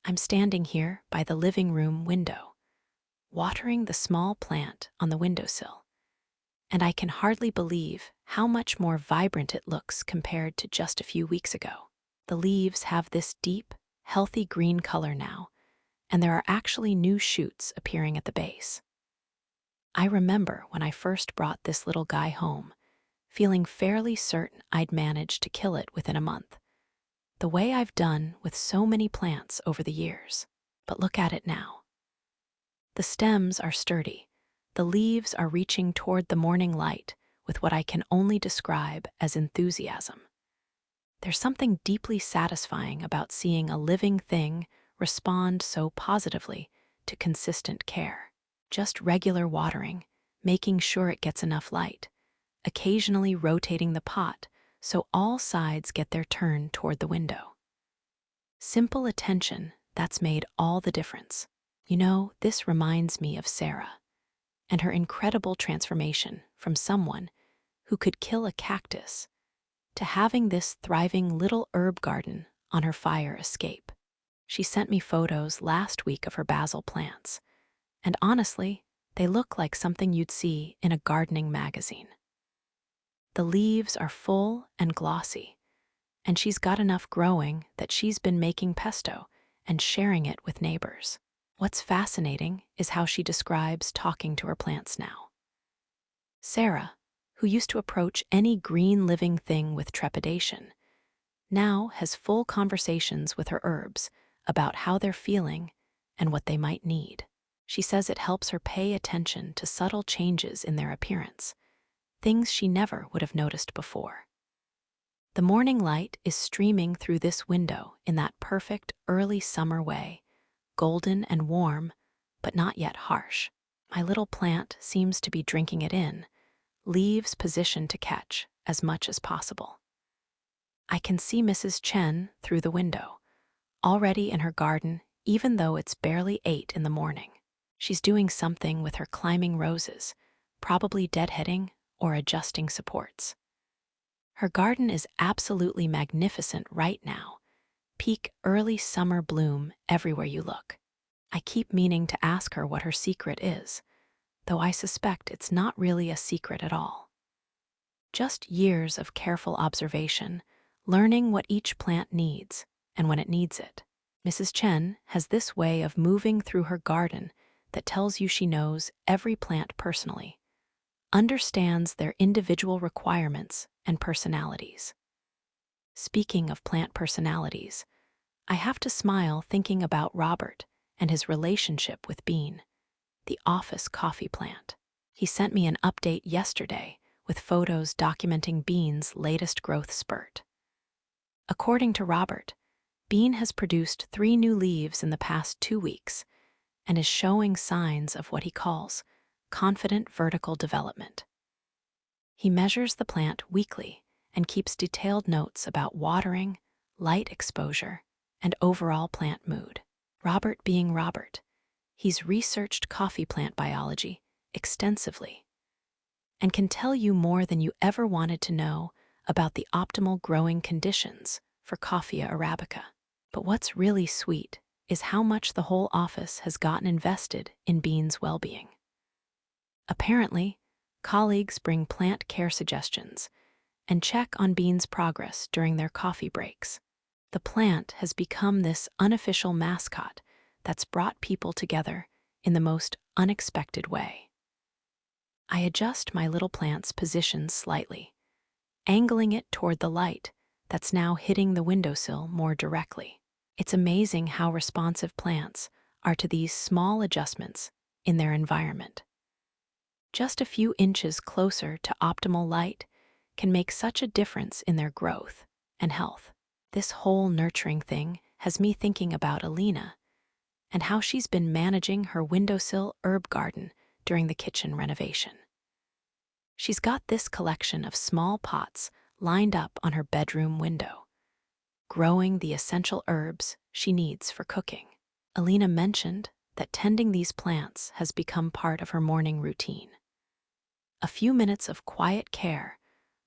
I'm standing here by the living room window, watering the small plant on the windowsill, and I can hardly believe how much more vibrant it looks compared to just a few weeks ago. The leaves have this deep, healthy green color now, and there are actually new shoots appearing at the base. I remember when I first brought this little guy home, feeling fairly certain I'd manage to kill it within a month, the way I've done with so many plants over the years. But look at it now. The stems are sturdy, the leaves are reaching toward the morning light with what I can only describe as enthusiasm. There's something deeply satisfying about seeing a living thing respond so positively to consistent care. Just regular watering, making sure it gets enough light, occasionally rotating the pot so all sides get their turn toward the window. Simple attention that's made all the difference. You know, this reminds me of Sarah and her incredible transformation from someone who could kill a cactus to having this thriving little herb garden on her fire escape. She sent me photos last week of her basil plants, and honestly, they look like something you'd see in a gardening magazine. The leaves are full and glossy, and she's got enough growing that she's been making pesto and sharing it with neighbors. What's fascinating is how she describes talking to her plants now. Sarah, who used to approach any green living thing with trepidation, now has full conversations with her herbs about how they're feeling and what they might need. She says it helps her pay attention to subtle changes in their appearance, things she never would have noticed before. The morning light is streaming through this window in that perfect early summer way, golden and warm, but not yet harsh. My little plant seems to be drinking it in, leaves positioned to catch as much as possible. I can see Mrs. Chen through the window, already in her garden even though it's barely 8 in the morning. She's doing something with her climbing roses, probably deadheading or adjusting supports. Her garden is absolutely magnificent right now, peak early summer bloom everywhere you look. I keep meaning to ask her what her secret is, though I suspect it's not really a secret at all. Just years of careful observation, learning what each plant needs and when it needs it. Mrs. Chen has this way of moving through her garden that tells you she knows every plant personally, understands their individual requirements and personalities. Speaking of plant personalities, I have to smile thinking about Robert and his relationship with Bean, the office coffee plant. He sent me an update yesterday with photos documenting Bean's latest growth spurt. According to Robert, Bean has produced 3 new leaves in the past 2 weeks and is showing signs of what he calls confident vertical development. He measures the plant weekly and keeps detailed notes about watering, light exposure, and overall plant mood. Robert being Robert, he's researched coffee plant biology extensively and can tell you more than you ever wanted to know about the optimal growing conditions for Coffea arabica. But what's really sweet is how much the whole office has gotten invested in Bean's well-being. Apparently, colleagues bring plant care suggestions and check on Bean's progress during their coffee breaks. The plant has become this unofficial mascot that's brought people together in the most unexpected way. I adjust my little plant's position slightly, angling it toward the light that's now hitting the windowsill more directly. It's amazing how responsive plants are to these small adjustments in their environment. Just a few inches closer to optimal light can make such a difference in their growth and health. This whole nurturing thing has me thinking about Elena and how she's been managing her windowsill herb garden during the kitchen renovation. She's got this collection of small pots lined up on her bedroom window, growing the essential herbs she needs for cooking. Elena mentioned that tending these plants has become part of her morning routine. A few minutes of quiet care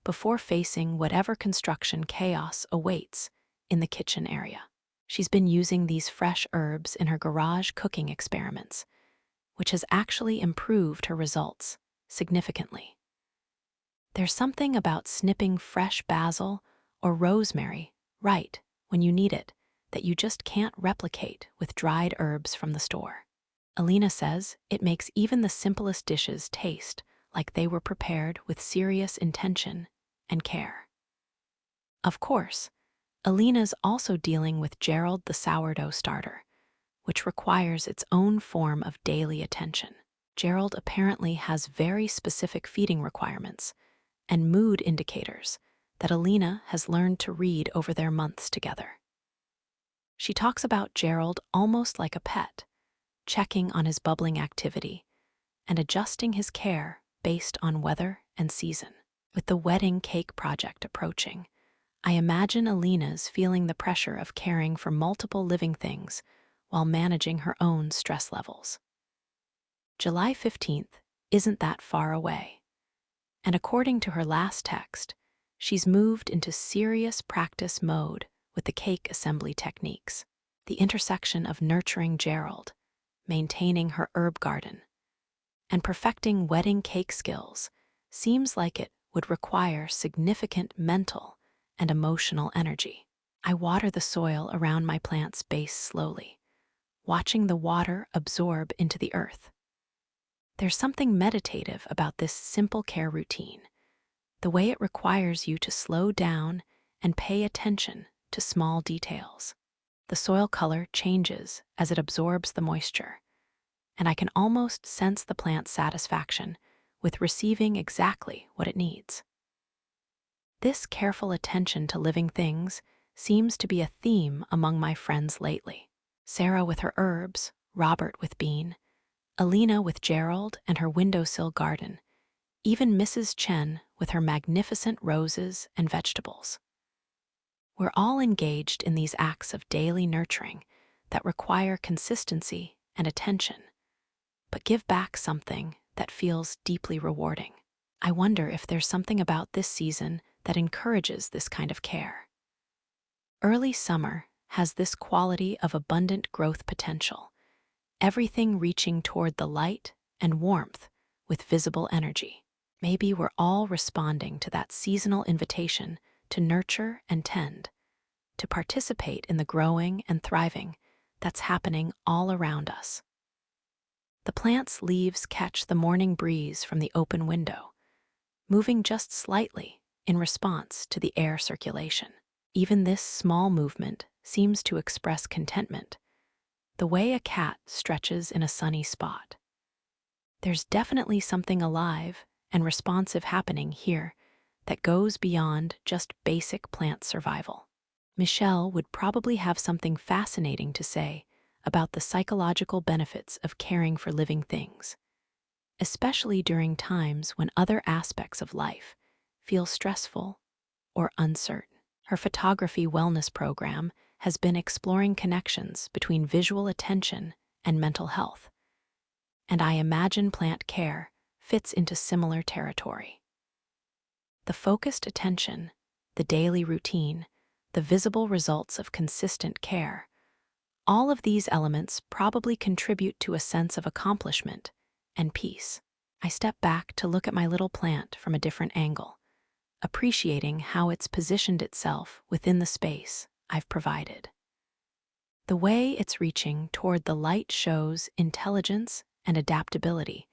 before facing whatever construction chaos awaits in the kitchen area. She's been using these fresh herbs in her garage cooking experiments, which has actually improved her results significantly. There's something about snipping fresh basil or rosemary right when you need it that you just can't replicate with dried herbs from the store. Elena says it makes even the simplest dishes taste like they were prepared with serious intention and care. Of course, Elena's also dealing with Gerald the sourdough starter, which requires its own form of daily attention. Gerald apparently has very specific feeding requirements and mood indicators that Elena has learned to read over their months together. She talks about Gerald almost like a pet, checking on his bubbling activity and adjusting his care based on weather and season. With the wedding cake project approaching, I imagine Elena's feeling the pressure of caring for multiple living things while managing her own stress levels. July 15th isn't that far away, and according to her last text, she's moved into serious practice mode with the cake assembly techniques. The intersection of nurturing Gerald, maintaining her herb garden, and perfecting wedding cake skills seems like it would require significant mental and emotional energy. I water the soil around my plant's base slowly, watching the water absorb into the earth. There's something meditative about this simple care routine, the way it requires you to slow down and pay attention to small details. The soil color changes as it absorbs the moisture, and I can almost sense the plant's satisfaction with receiving exactly what it needs. This careful attention to living things seems to be a theme among my friends lately. Sarah with her herbs, Robert with bean, Elena with Gerald and her windowsill garden, even Mrs. Chen with her magnificent roses and vegetables. We're all engaged in these acts of daily nurturing that require consistency and attention, but give back something that feels deeply rewarding. I wonder if there's something about this season that encourages this kind of care. Early summer has this quality of abundant growth potential, everything reaching toward the light and warmth with visible energy. Maybe we're all responding to that seasonal invitation to nurture and tend, to participate in the growing and thriving that's happening all around us. The plant's leaves catch the morning breeze from the open window, moving just slightly in response to the air circulation. Even this small movement seems to express contentment, the way a cat stretches in a sunny spot. There's definitely something alive and responsive happening here that goes beyond just basic plant survival. Michelle would probably have something fascinating to say about the psychological benefits of caring for living things, especially during times when other aspects of life feel stressful or uncertain. Her photography wellness program has been exploring connections between visual attention and mental health, and I imagine plant care fits into similar territory. The focused attention, the daily routine, the visible results of consistent care, all of these elements probably contribute to a sense of accomplishment and peace. I step back to look at my little plant from a different angle, appreciating how it's positioned itself within the space I've provided. The way it's reaching toward the light shows intelligence and adaptability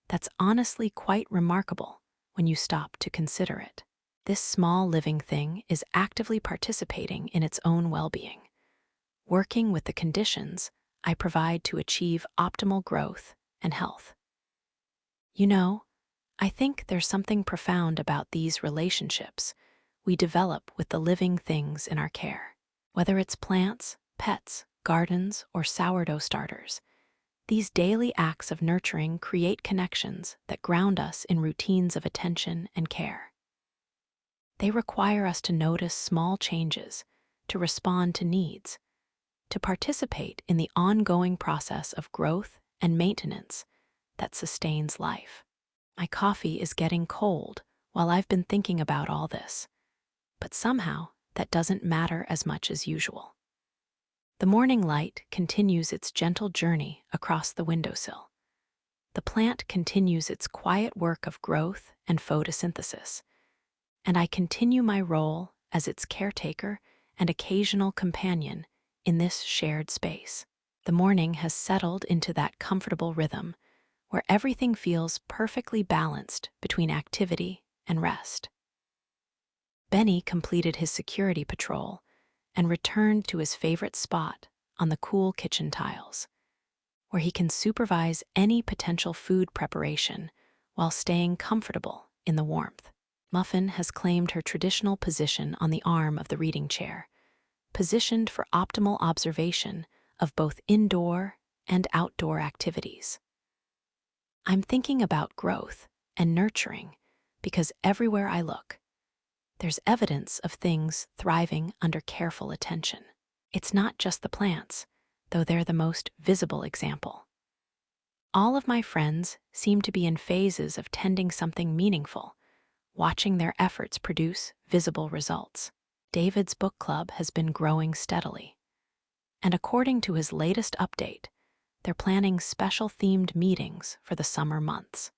that's honestly quite remarkable when you stop to consider it. This small living thing is actively participating in its own well-being, working with the conditions I provide to achieve optimal growth and health. You know, I think there's something profound about these relationships we develop with the living things in our care. Whether it's plants, pets, gardens, or sourdough starters, these daily acts of nurturing create connections that ground us in routines of attention and care. They require us to notice small changes, to respond to needs, to participate in the ongoing process of growth and maintenance that sustains life. My coffee is getting cold while I've been thinking about all this, but somehow that doesn't matter as much as usual. The morning light continues its gentle journey across the windowsill. The plant continues its quiet work of growth and photosynthesis, and I continue my role as its caretaker and occasional companion in this shared space. The morning has settled into that comfortable rhythm where everything feels perfectly balanced between activity and rest. Benny completed his security patrol and returned to his favorite spot on the cool kitchen tiles, where he can supervise any potential food preparation while staying comfortable in the warmth. Muffin has claimed her traditional position on the arm of the reading chair, positioned for optimal observation of both indoor and outdoor activities. I'm thinking about growth and nurturing because everywhere I look, there's evidence of things thriving under careful attention. It's not just the plants, though they're the most visible example. All of my friends seem to be in phases of tending something meaningful, watching their efforts produce visible results. David's book club has been growing steadily, and according to his latest update, they're planning special themed meetings for the summer months.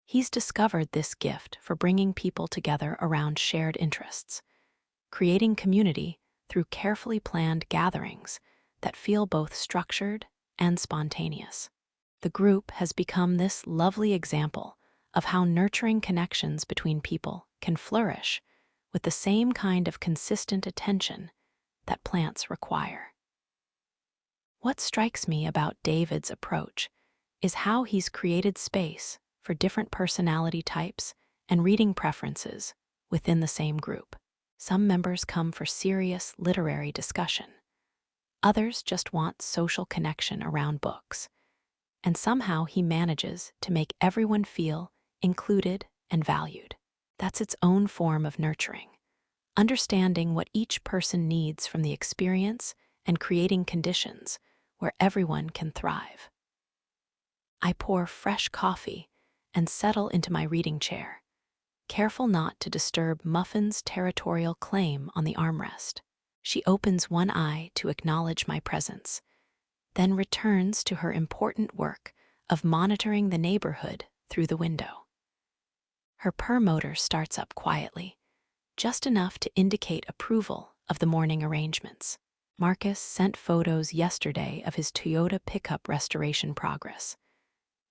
He's discovered this gift for bringing people together around shared interests, creating community through carefully planned gatherings that feel both structured and spontaneous. The group has become this lovely example of how nurturing connections between people can flourish with the same kind of consistent attention that plants require. What strikes me about David's approach is how he's created space for different personality types and reading preferences within the same group. Some members come for serious literary discussion. Others just want social connection around books. And somehow he manages to make everyone feel included and valued. That's its own form of nurturing, understanding what each person needs from the experience and creating conditions where everyone can thrive. I pour fresh coffee and settle into my reading chair, careful not to disturb Muffin's territorial claim on the armrest. She opens one eye to acknowledge my presence, then returns to her important work of monitoring the neighborhood through the window. Her purr motor starts up quietly, just enough to indicate approval of the morning arrangements. Marcus sent photos yesterday of his Toyota pickup restoration progress,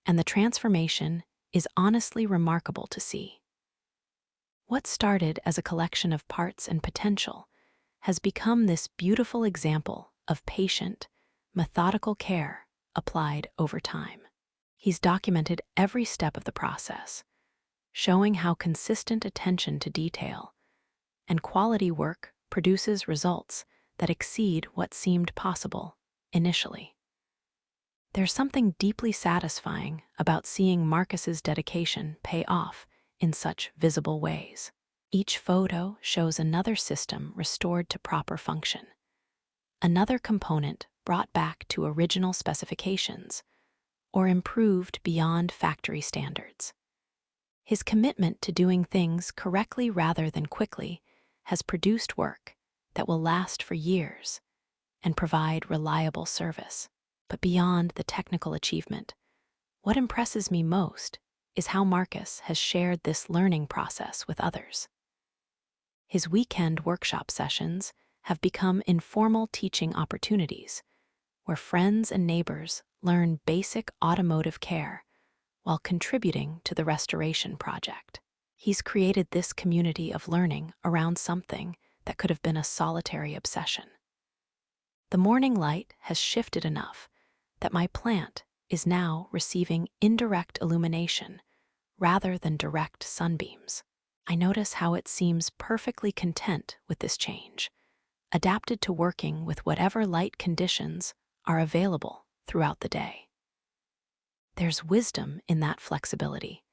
and the transformation is honestly remarkable to see. What started as a collection of parts and potential has become this beautiful example of patient, methodical care applied over time. He's documented every step of the process, showing how consistent attention to detail and quality work produces results that exceed what seemed possible initially. There's something deeply satisfying about seeing Marcus's dedication pay off in such visible ways. Each photo shows another system restored to proper function, another component brought back to original specifications, or improved beyond factory standards. His commitment to doing things correctly rather than quickly has produced work that will last for years and provide reliable service. But beyond the technical achievement, what impresses me most is how Marcus has shared this learning process with others. His weekend workshop sessions have become informal teaching opportunities where friends and neighbors learn basic automotive care while contributing to the restoration project. He's created this community of learning around something that could have been a solitary obsession. The morning light has shifted enough that my plant is now receiving indirect illumination rather than direct sunbeams. I notice how it seems perfectly content with this change, adapted to working with whatever light conditions are available throughout the day. There's wisdom in that flexibility,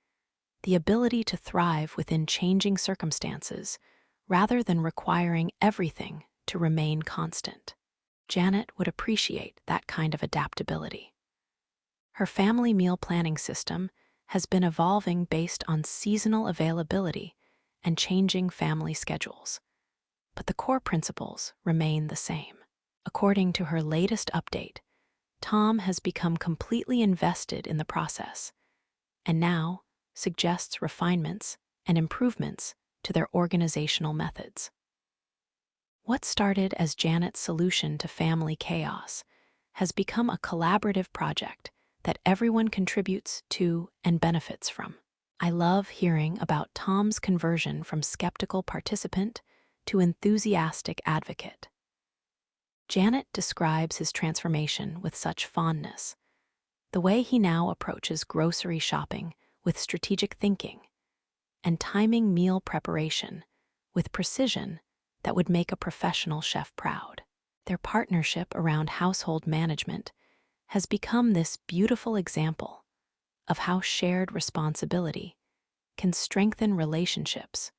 the ability to thrive within changing circumstances rather than requiring everything to remain constant. Janet would appreciate that kind of adaptability. Her family meal planning system has been evolving based on seasonal availability and changing family schedules, but the core principles remain the same. According to her latest update, Tom has become completely invested in the process and now suggests refinements and improvements to their organizational methods. What started as Janet's solution to family chaos has become a collaborative project that everyone contributes to and benefits from. I love hearing about Tom's conversion from skeptical participant to enthusiastic advocate. Janet describes his transformation with such fondness. The way he now approaches grocery shopping with strategic thinking and timing meal preparation with precision that would make a professional chef proud. Their partnership around household management has become this beautiful example of how shared responsibility can strengthen relationships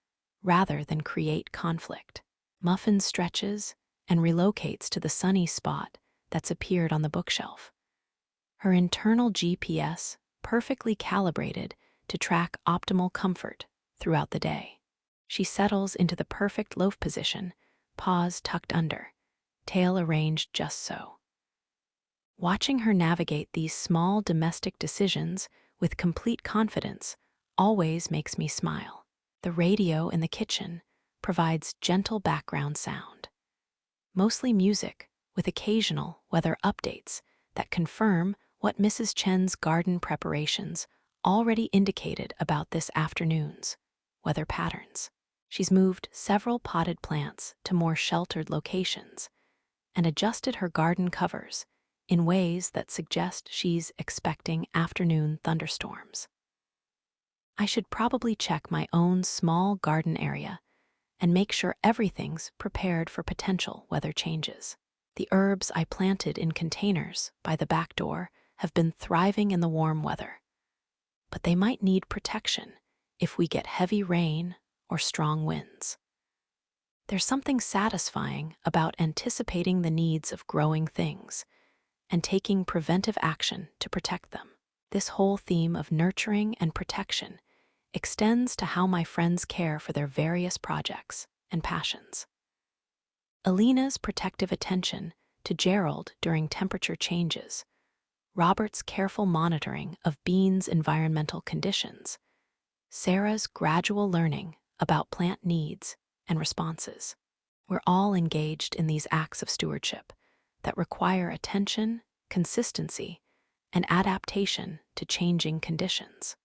rather than create conflict. Muffin stretches and relocates to the sunny spot that's appeared on the bookshelf. Her internal GPS perfectly calibrated to track optimal comfort throughout the day. She settles into the perfect loaf position, paws tucked under, tail arranged just so. Watching her navigate these small domestic decisions with complete confidence always makes me smile. The radio in the kitchen provides gentle background sound, mostly music with occasional weather updates that confirm what Mrs. Chen's garden preparations already indicated about this afternoon's weather patterns. She's moved several potted plants to more sheltered locations and adjusted her garden covers in ways that suggest she's expecting afternoon thunderstorms. I should probably check my own small garden area and make sure everything's prepared for potential weather changes. The herbs I planted in containers by the back door have been thriving in the warm weather, but they might need protection if we get heavy rain or strong winds. There's something satisfying about anticipating the needs of growing things and taking preventive action to protect them. This whole theme of nurturing and protection extends to how my friends care for their various projects and passions. Elena's protective attention to Gerald during temperature changes, Robert's careful monitoring of Bean's environmental conditions, Sarah's gradual learning about plant needs and responses. We're all engaged in these acts of stewardship that require attention, consistency, and adaptation to changing conditions.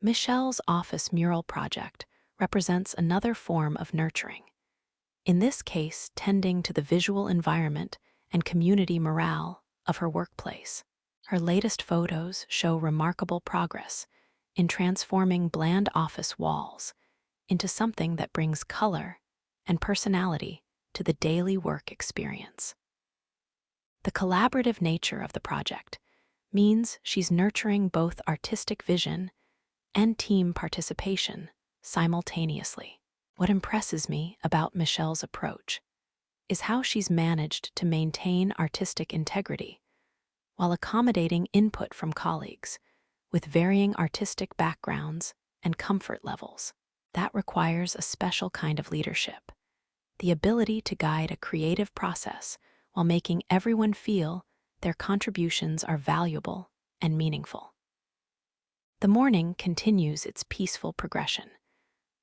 Michelle's office mural project represents another form of nurturing, in this case tending to the visual environment and community morale of her workplace. Her latest photos show remarkable progress in transforming bland office walls into something that brings color and personality to the daily work experience. The collaborative nature of the project means she's nurturing both artistic vision and team participation simultaneously. What impresses me about Michelle's approach is how she's managed to maintain artistic integrity while accommodating input from colleagues with varying artistic backgrounds and comfort levels. That requires a special kind of leadership, the ability to guide a creative process while making everyone feel their contributions are valuable and meaningful. The morning continues its peaceful progression,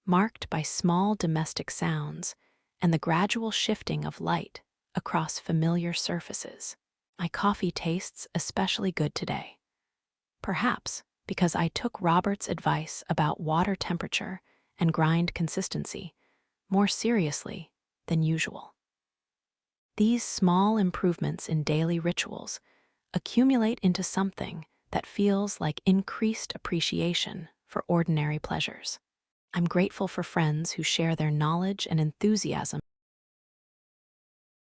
marked by small domestic sounds and the gradual shifting of light across familiar surfaces. My coffee tastes especially good today, perhaps because I took Robert's advice about water temperature and grind consistency more seriously than usual. These small improvements in daily rituals accumulate into something that feels like increased appreciation for ordinary pleasures. I'm grateful for friends who share their knowledge and enthusiasm